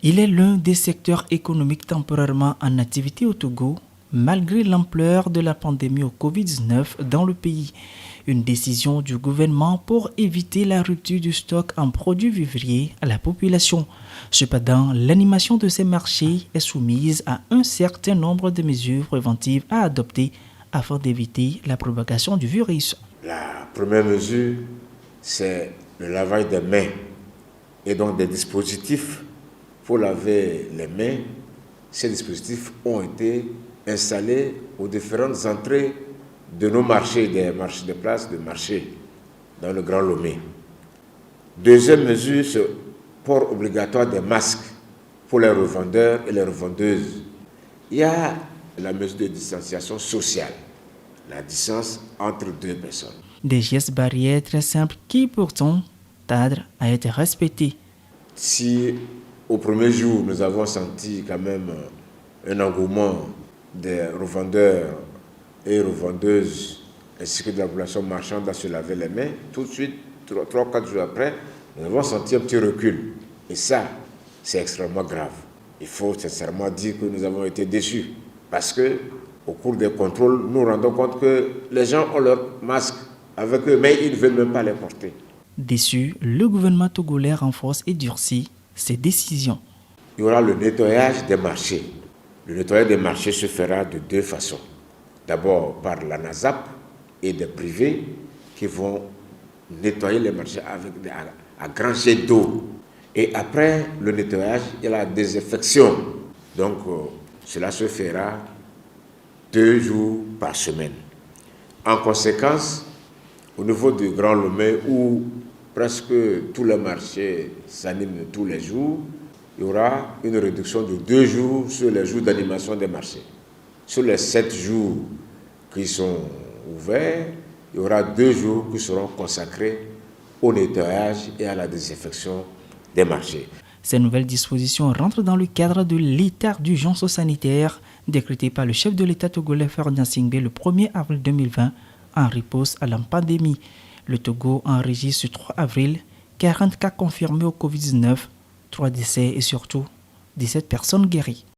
Il est l'un des secteurs économiques temporairement en activité au Togo, malgré l'ampleur de la pandémie au Covid-19 dans le pays. Une décision du gouvernement pour éviter la rupture du stock en produits vivriers à la population. Cependant, l'animation de ces marchés est soumise à un certain nombre de mesures préventives à adopter afin d'éviter la propagation du virus. La première mesure, c'est le lavage des mains et donc des dispositifs pour laver les mains. Ces dispositifs ont été installés aux différentes entrées de nos marchés, des marchés de place, de marchés dans le Grand Lomé. Deuxième mesure, c'est le port obligatoire des masques pour les revendeurs et les revendeuses. Il y a la mesure de distanciation sociale, la distance entre deux personnes. Des gestes barrières très simples qui pourtant tardent à être respectés. Si au premier jour, nous avons senti quand même un engouement des revendeurs et revendeuses ainsi que de la population marchande à se laver les mains, tout de suite, 3-4 jours après, nous avons senti un petit recul. Et ça, c'est extrêmement grave. Il faut sincèrement dire que nous avons été déçus parce que au cours des contrôles, nous nous rendons compte que les gens ont leurs masques avec eux, mais ils ne veulent même pas les porter. Déçu, le gouvernement togolais renforce et durcit ses décisions. Il y aura le nettoyage des marchés. Le nettoyage des marchés se fera de deux façons. D'abord par la NASAP et des privés qui vont nettoyer les marchés à grands jets d'eau. Et après le nettoyage, il y a la désinfection. Donc cela se fera 2 jours par semaine. En conséquence, au niveau du Grand Lomé, où presque tous les marchés s'animent tous les jours, il y aura une réduction de 2 jours sur les jours d'animation des marchés. Sur les 7 jours qui sont ouverts, il y aura 2 jours qui seront consacrés au nettoyage et à la désinfection des marchés. Ces nouvelles dispositions rentrent dans le cadre de l'état d'urgence sanitaire décrété par le chef de l'État togolais Faure Gnassingbé le 1er avril 2020 en riposte à la pandémie. Le Togo enregistre ce 3 avril 40 cas confirmés au Covid-19, 3 décès et surtout 17 personnes guéries.